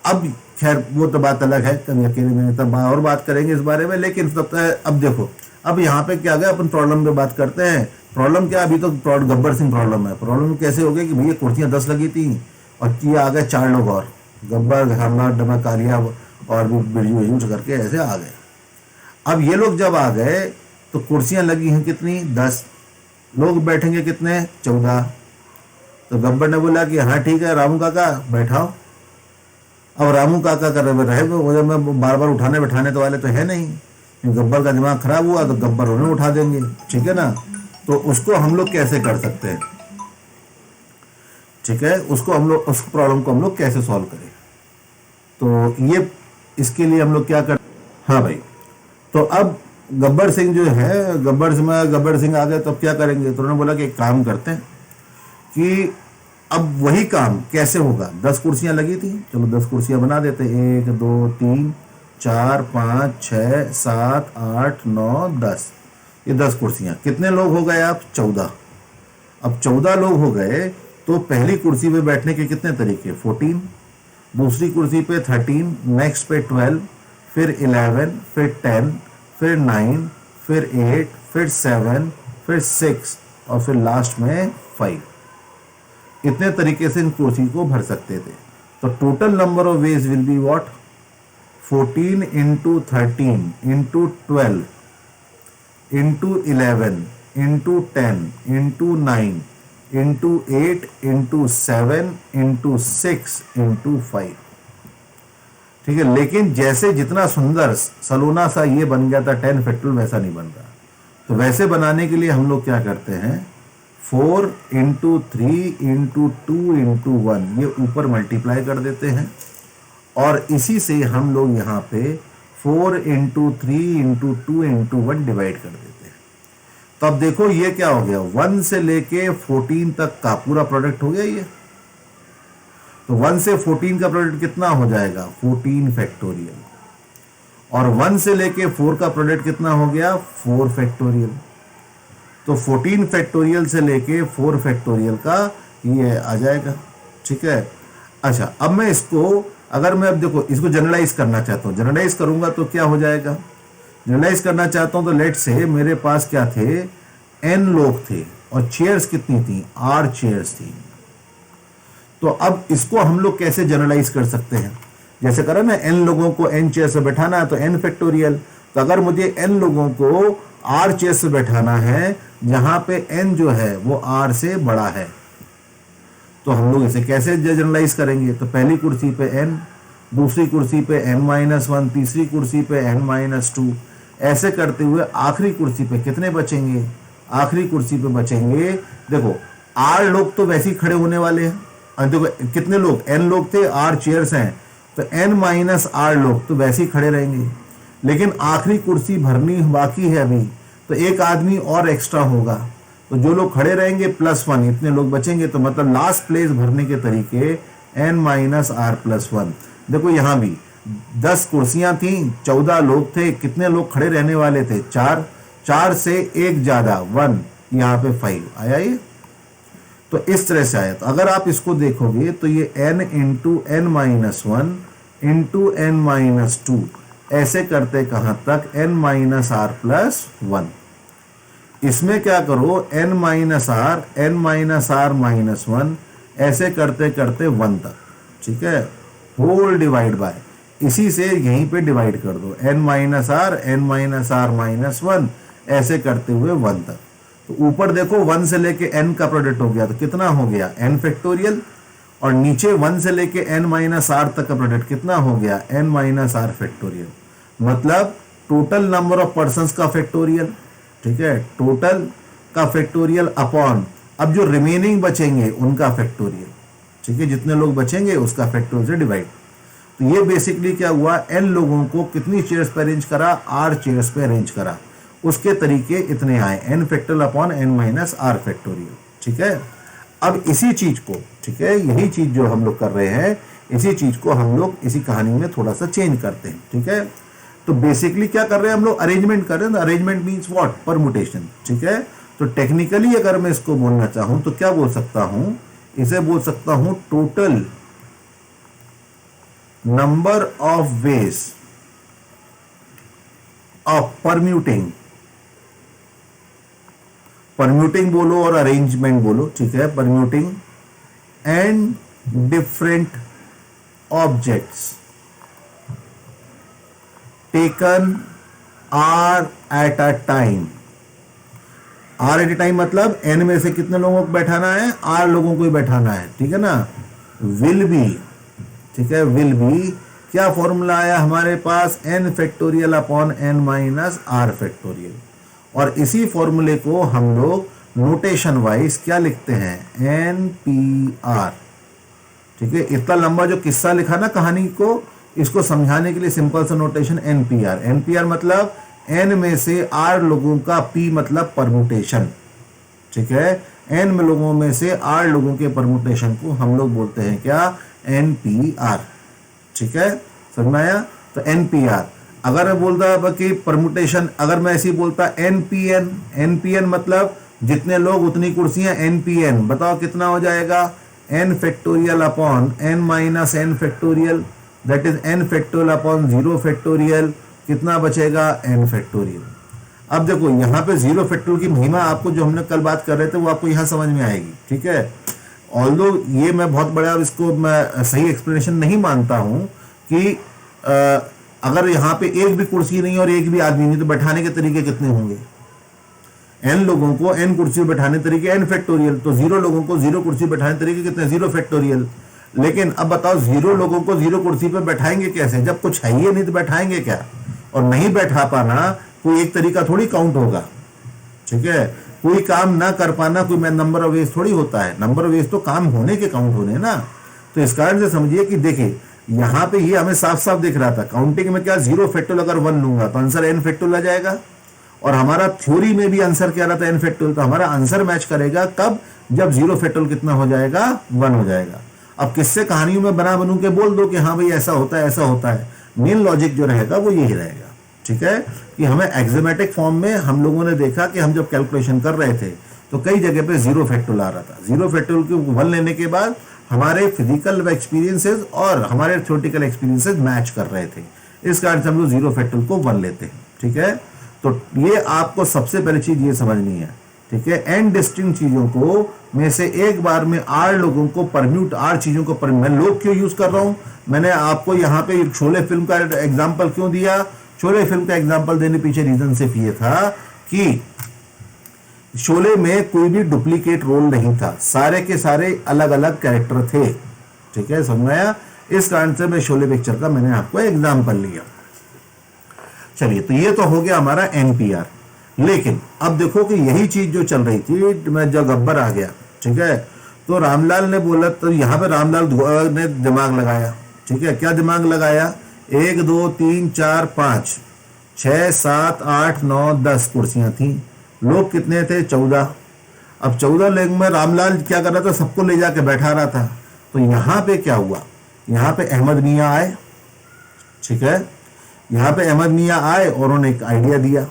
अब खैर वो तो बात अलग है, कभी अकेले में तब और बात करेंगे इस बारे में, लेकिन अब देखो, अब यहाँ पे क्या गया, अपन प्रॉब्लम पे बात करते हैं। प्रॉब्लम क्या, अभी तो गब्बर सिंह प्रॉब्लम है। प्रॉब्लम कैसे हो गई कि भैया कुर्सियां 10 लगी थी और ये आ गए 4 लोग और, गब्बर हमला डमा कालिया और भी बिरजू करके ऐसे आ गए। अब ये लोग जब आ गए तो कुर्सियां लगी हैं कितनी, 10, लोग बैठेंगे कितने, 14। तो गब्बर ने बोला कि हाँ ठीक है रामू काका बैठाओ। अब रामू काका कर रहे वो मैं बार बार उठाने बैठाने तो वाले तो है नहीं, गब्बर का दिमाग खराब हुआ तो गब्बर उन्हें उठा देंगे, ठीक है ना। तो उसको हम लोग कैसे कर सकते हैं, ठीक है, उसको हम लोग उस प्रॉब्लम को हम लोग कैसे सॉल्व करें। तो ये इसके लिए हम लोग क्या कर, हाँ भाई, तो अब गब्बर सिंह जो है, गब्बर सिंह आ गए तो अब क्या करेंगे। तो उन्होंने बोला कि एक काम करते हैं कि अब वही काम कैसे होगा, 10 कुर्सियां लगी थी, चलो 10 कुर्सियां बना देते, 1 2 3 4 5 6 7 8 9 10, ये 10 कुर्सियां, कितने लोग हो गए आप, 14। अब 14 लोग हो गए तो पहली कुर्सी पे बैठने के कितने तरीके, 14, दूसरी कुर्सी पे 13, नेक्स्ट पे 12, फिर 11, फिर 10, फिर 9, फिर 8, फिर 7, फिर 6 और फिर लास्ट में 5। इतने तरीके से इन कुर्सी को भर सकते थे। तो total number of veg will be what, 14 into 13 into 12 into 11 into 10 into 9 into 8 into 7 into 6 into 5। ठीक है, लेकिन जैसे जितना सुंदर सलोना सा ये बन गया था 10 फैक्टोरियल, वैसा नहीं बन रहा। तो वैसे बनाने के लिए हम लोग क्या करते हैं, 4 इंटू 3 इंटू 2 इंटू 1 ये ऊपर मल्टीप्लाई कर देते हैं, और इसी से हम लोग यहाँ पे 4 इंटू 3 इंटू 2 इंटू 1 डिवाइड कर देते हैं। तो अब देखो ये क्या हो गया, 1 से लेके 14 तक का पूरा प्रोडक्ट हो गया ये। तो 1 से 14 का प्रोडक्ट कितना हो जाएगा, 14 फैक्टोरियल, और 1 से लेके 4 का प्रोडक्ट कितना हो गया, 4 फैक्टोरियल। तो 14 फैक्टोरियल से लेके 4 फैक्टोरियल का ये आ जाएगा। ठीक है, अच्छा अब मैं इसको, अगर मैं अब देखो इसको जनरलाइज करना चाहता हूँ, जनरलाइज करूंगा तो क्या हो जाएगा, जनरलाइज करना चाहता हूँ तो लेट से मेरे पास क्या थे, n लोग थे और चेयर्स कितनी थी, 8 चेयर्स थी। तो अब इसको हम लोग कैसे जनरलाइज कर सकते हैं, जैसे करा ना n लोगों को n चेयर से बैठाना है तो n फैक्टोरियल। तो अगर मुझे n लोगों को r चेयर से बैठाना है जहां पे n जो है वो r से बड़ा है, तो हम लोग इसे कैसे जनरलाइज करेंगे, तो पहली कुर्सी पे n, दूसरी कुर्सी पे n-1, तीसरी कुर्सी पे n-2, ऐसे करते हुए आखिरी कुर्सी पे कितने बचेंगे, आखिरी कुर्सी पे बचेंगे, देखो r लोग तो वैसे ही खड़े होने वाले हैं। देखो कितने लोग, n लोग थे, r चेयर्स हैं, तो n-r लोग तो वैसे ही खड़े रहेंगे, लेकिन आखिरी कुर्सी भरनी बाकी है अभी, तो एक आदमी और एक्स्ट्रा होगा, तो जो लोग खड़े रहेंगे +1 इतने लोग बचेंगे। तो मतलब लास्ट प्लेस भरने के तरीके n-r+1। देखो यहाँ भी 10 कुर्सियां थी, 14 लोग थे, कितने लोग खड़े रहने वाले थे, 4, 4 से एक ज्यादा 1, यहाँ पे 5 आया ये। तो इस तरह से आया। तो अगर आप इसको देखोगे तो ये n into n-1 into n-2 ऐसे करते कहां तक, n-r+1। इसमें क्या करो, n-r-1 ऐसे करते करते 1 तक। ठीक है, होल डिवाइड बाय, इसी से यहीं पे डिवाइड कर दो, n-r-1 ऐसे करते हुए 1 तक। तो ऊपर देखो 1 से लेके n का प्रोडक्ट हो गया, तो कितना हो गया, n फैक्टोरियल, और नीचे 1 से लेके n-r तक का प्रोडक्ट कितना हो गया, n-r फैक्टोरियल। मतलब टोटल नंबर ऑफ पर्संस का फैक्टोरियल। ठीक है, टोटल का फैक्टोरियल अपॉन अब जो रिमेनिंग बचेंगे उनका फैक्टोरियल। ठीक है, जितने लोग बचेंगे उसका फैक्टोरियल से डिवाइड। तो ये बेसिकली क्या हुआ, n लोगों को कितनी चेयर्स पे अरेंज करा, 8 चेयर्स पे अरेंज करा, उसके तरीके इतने आए, n factorial upon n-r factorial. ठीक है, अब इसी चीज को, ठीक है, यही चीज जो हम लोग कर रहे हैं, इसी चीज को हम लोग इसी कहानी में थोड़ा सा चेंज करते हैं। ठीक है, तो बेसिकली क्या कर रहे हैं हम लोग, अरेंजमेंट कर रहे हैं। Arrangement means what, permutation. ठीक है, तो टेक्निकली अगर मैं इसको बोलना चाहूं तो क्या बोल सकता हूं, इसे बोल सकता हूं total number of ways of permuting, permuting बोलो और अरेंजमेंट बोलो। ठीक है, permuting and different objects taken r at a time. R at a time मतलब n में से कितने लोगों को बैठाना है, r लोगों को ही बैठाना है। ठीक है ना, विल बी। ठीक है, विल बी क्या फॉर्मूला आया हमारे पास, n factorial upon n-r factorial, और इसी फॉर्मूले को हम लोग नोटेशन वाइज क्या लिखते हैं, npr। ठीक है, इतना लंबा जो किस्सा लिखा ना कहानी को, इसको समझाने के लिए सिंपल सा नोटेशन npr। npr मतलब n में से r लोगों का, p मतलब परमुटेशन। ठीक है, n में लोगों में से r लोगों के परमुटेशन को हम लोग बोलते हैं क्या, npr। ठीक है, समझ में आया। तो npr, अगर मैं बोलता कि परमुटेशन, अगर मैं ऐसे ही बोलता npn, npn मतलब जितने लोग उतनी कुर्सियां, npn बताओ कितना हो जाएगा, n factorial upon n-n factorial, that is n factorial upon 0 factorial, कितना बचेगा, n फैक्टोरियल। अब देखो यहाँ पे 0 फैक्टोरियल की महिमा आपको, जो हमने कल बात कर रहे थे, वो आपको यहाँ समझ में आएगी। ठीक है, ऑल्दो ये मैं बहुत बड़ा इसको मैं सही एक्सप्लेनेशन नहीं मानता हूं कि अगर यहाँ पे एक भी कुर्सी नहीं और एक भी आदमी नहीं तो बैठाने के तरीके कितने होंगे? n लोगों को n कुर्सी बैठाने तरीके n फैक्टोरियल, तो 0 लोगों को 0 कुर्सी बैठाने तरीके कितने? 0 फैक्टोरियल। लेकिन अब बताओ 0 लोगों को 0 कुर्सी पे बैठाएंगे कैसे? जब कुछ है ही नहीं तो बैठाएंगे क्या? और नहीं बैठा पाना कोई एक तरीका थोड़ी काउंट होगा, ठीक है? कोई काम ना कर पाना कोई नंबर ऑफ वेज थोड़ी होता है। नंबर ऑफ वेज तो काम होने के काउंट होने ना। तो इस कारण से समझिए कि देखिए यहाँ पे ये हमें साफ साफ दिख रहा था, काउंटिंग में क्या 0 फैक्टोरियल अगर 1 लूंगा तो आंसर n फैक्टोरियल आ जाएगा, और हमारा थ्योरी में भी आंसर क्या रहा था? n factorial. तो हमारा आंसर मैच करेगा कब? जब 0 फैक्टोरियल कितना हो जाएगा? 1 हो जाएगा। अब किससे कहानियों में बना बनू के बोल दो कि हाँ भाई ऐसा होता है ऐसा होता है, मेन लॉजिक जो रहेगा वो यही रहेगा, ठीक है? कि हमें एक्समेटिक फॉर्म में हम लोगों ने देखा कि हम जब कैलकुलेशन कर रहे थे तो कई जगह पे 0 फैक्टोरियल आ रहा था। 0 फैक्टोरियल को 1 लेने के बाद हमारे फिजिकल एक्सपीरियंसेस और हमारे थ्योरेटिकल एक्सपीरियंसेस मैच कर रहे थे, इस कारण से हम लोग 0 फैक्टोरियल को 1 लेते हैं, ठीक है? तो ये आपको सबसे पहली चीज ये समझनी है, ठीक है? n डिस्टिंक्ट चीजों को में से एक बार में r लोगों को परम्यूट, r चीजों को मैं लोग क्यों यूज कर रहा हूं? मैंने आपको यहाँ पे शोले फिल्म का एग्जाम्पल क्यों दिया? शोले फिल्म का एग्जाम्पल देने पीछे रीजन सिर्फ ये था कि शोले में कोई भी डुप्लीकेट रोल नहीं था, सारे के सारे अलग अलग कैरेक्टर थे, ठीक है? समझ आया? इस कारण से मैं शोले पिक्चर का मैंने आपको एग्जाम्पल लिया। चलिए, तो ये तो हो गया हमारा एनपीआर। लेकिन अब देखो कि यही चीज जो चल रही थी, मैं जब गब्बर आ गया, ठीक है, तो रामलाल ने बोला, तो यहाँ पे रामलाल ने दिमाग लगाया, ठीक है? क्या दिमाग लगाया? 1 2 3 4 5 6 7 8 9 10 कुर्सियां थी, लोग कितने थे? 14। अब 14 लोग में रामलाल क्या कर रहा था? सबको ले जाके बैठा रहा था। तो यहाँ पे क्या हुआ? यहाँ पे अहमद मियाँ आए, ठीक है? यहाँ पे अहमद मियाँ आए और उन्होंने एक आइडिया दिया।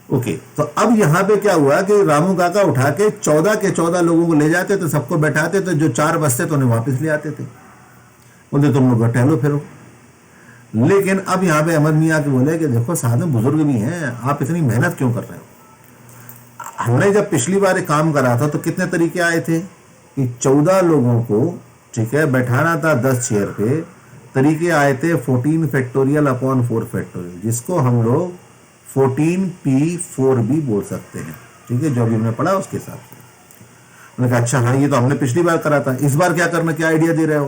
ओके, तो अब यहाँ पे क्या हुआ कि रामू काका उठा के 14 के 14 लोगों को ले जाते थे, सबको बैठाते थे, जो 4 बचते तो उन्हें वापस ले आते थे, बोलते तुम लोग टहलो फिरो। लेकिन अब यहाँ पे अहमद मियाँ के बोले कि देखो साथ में बुजुर्ग भी हैं, आप इतनी मेहनत क्यों कर रहे हो? हमने जब पिछली बार काम करा था तो कितने तरीके आए थे कि 14 लोगों को, ठीक है, बैठाना था 10 चेयर पे। तरीके आए थे 14 फैक्टोरियल अपॉन 4 फैक्टोरियल, जिसको हम लोग 14p4 भी बोल सकते हैं, ठीक है? जो भी हमने पढ़ा उसके साथ। मैंने कहा अच्छा हाँ, ये तो हमने पिछली बार करा था, इस बार क्या करना, क्या आइडिया दे रहे हो?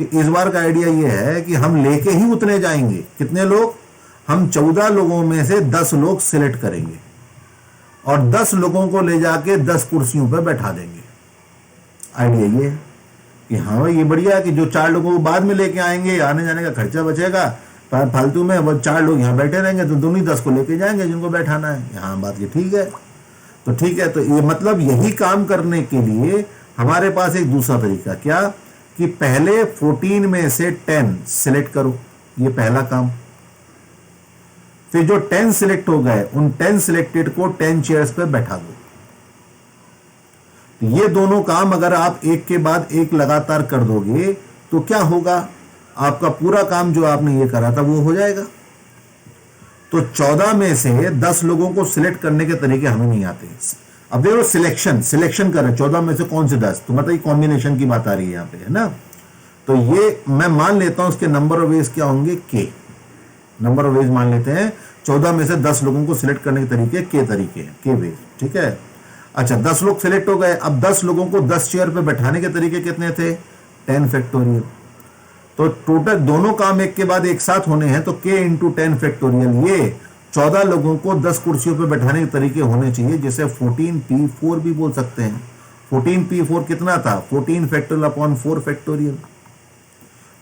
कि इस बार का आइडिया ये है कि हम लेके ही उतने जाएंगे। कितने लोग? हम 14 लोगों में से 10 लोग सिलेक्ट करेंगे और 10 लोगों को ले जाके 10 कुर्सियों पर बैठा देंगे। आइडिया ये है कि हाँ ये बढ़िया है कि जो 4 लोगों को बाद में लेके आएंगे, आने जाने का खर्चा बचेगा फालतू में, वो 4 लोग यहाँ बैठे रहेंगे तो दोनों ही 10 को लेके जाएंगे जिनको बैठाना है। यहाँ बात ये ठीक है। तो ठीक है, तो ये मतलब यही काम करने के लिए हमारे पास एक दूसरा तरीका, क्या कि पहले 14 में से 10 सिलेक्ट करो, ये पहला काम। फिर जो 10 सिलेक्ट हो गए उन 10 सिलेक्टेड को 10 चेयर्स पे बैठा दो। ये दोनों काम अगर आप एक के बाद एक लगातार कर दोगे तो क्या होगा? आपका पूरा काम जो आपने ये करा था वो हो जाएगा। तो 14 में से 10 लोगों को सिलेक्ट करने के तरीके हमें नहीं आते। अब देखो सिलेक्शन कर रहे 14 में से कौन से 10, तो मतलब कॉम्बिनेशन की बात आ रही है यहाँ पे, है ना? तो ये मैं मान लेता हूं उसके नंबर ऑफ वेज क्या होंगे? के नंबर ऑफ वेज मान लेते हैं। 14 में से 10 लोगों को सिलेक्ट करने के तरीके के तरीके हैं, के वेज, ठीक है? अच्छा, 10 लोग सिलेक्ट हो गए। अब 10 लोगों को 10 चेयर पे बैठाने के तरीके कितने थे? 10 फैक्टोरियल। तो टोटल दोनों काम एक के बाद एक साथ होने हैं, तो k इंटू 10 फैक्टोरियल, ये 14 लोगों को 10 कुर्सियों पे बैठाने के तरीके होने चाहिए, जिसे 14p4 भी बोल सकते हैं। 14p4 कितना था? 14 फैक्टोरियल अपॉन 4 फैक्टोरियल।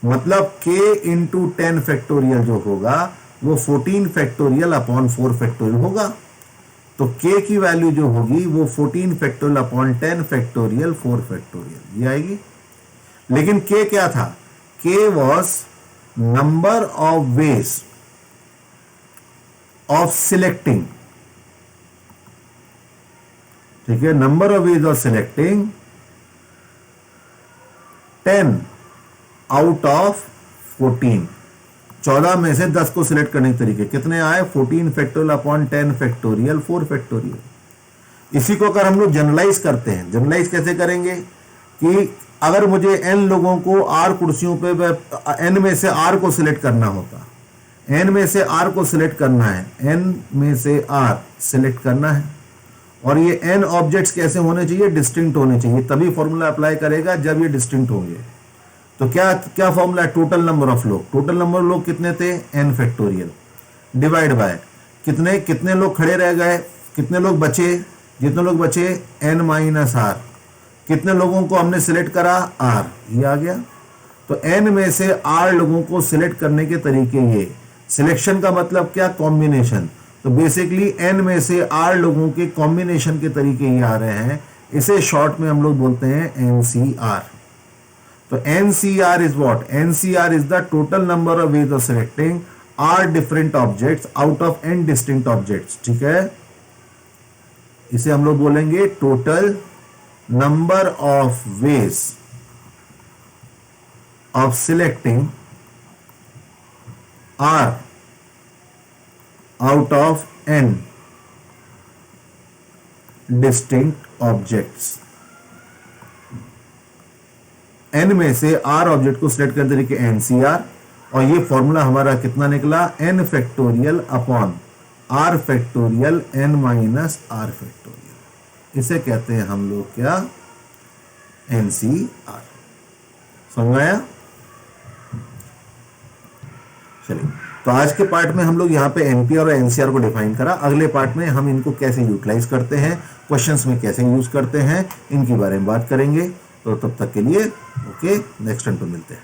मतलब k इंटू 10 फैक्टोरियल जो होगा वो 14 फैक्टोरियल अपॉन 4 फैक्टोरियल होगा। तो k की वैल्यू जो होगी वो 14 फैक्टोरियल अपॉन 10 फैक्टोरियल 4 फैक्टोरियल ये आएगी। लेकिन k क्या था? k was number of ways of selecting, ठीक है? Number of ways of selecting 10 out of 14। 14 में से 10 को सिलेक्ट करने के तरीके कितने आए? 14 फैक्टोरियल अपॉन 10 फैक्टोरियल 4 फैक्टोरियल। इसी को अगर हम लोग जनरलाइज करते हैं, जनरलाइज कैसे करेंगे? कि अगर मुझे n लोगों को r कुर्सियों पे n में से r को सिलेक्ट करना होता, n में से r को सिलेक्ट करना है, n में से r सिलेक्ट करना है, और ये n ऑब्जेक्ट्स कैसे होने चाहिए, डिस्टिंक्ट होने चाहिए, तभी फॉर्मूला अप्लाई करेगा जब ये डिस्टिंक्ट होंगे। तो क्या क्या फॉर्मूला है, टोटल नंबर ऑफ लोग, टोटल नंबर ऑफ लोग कितने थे, n फैक्टोरियल डिवाइड बाय कितने कितने लोग खड़े रह गए, कितने लोग बचे, जितने लोग बचे n माइनस r, कितने लोगों को हमने सिलेक्ट करा, r, ये आ गया। तो n में से r लोगों को सिलेक्ट करने के तरीके ये, सिलेक्शन का मतलब क्या, कॉम्बिनेशन। तो बेसिकली n में से r लोगों के कॉम्बिनेशन के तरीके ये आ रहे हैं, इसे शॉर्ट में हम लोग बोलते हैं NCR। तो NCR is what, NCR is the total number of ways of selecting r different objects out of n distinct objects, ठीक है। इसे हम लोग बोलेंगे total number of ways of selecting r out of n distinct objects। n में से r object को select करने तरीके NCR, और ये फॉर्मूला हमारा कितना निकला, n factorial upon r factorial n minus r factorial. इसे कहते हैं हम लोग क्या, NCR। समझ आया? चलिए, तो आज के पार्ट में हम लोग यहाँ पे NP और NCR को डिफाइन करा। अगले पार्ट में हम इनको कैसे यूटिलाइज करते हैं, क्वेश्चंस में कैसे यूज करते हैं, इनके बारे में बात करेंगे। तो तब तक के लिए ओके, नेक्स्ट टाइम पे मिलते हैं।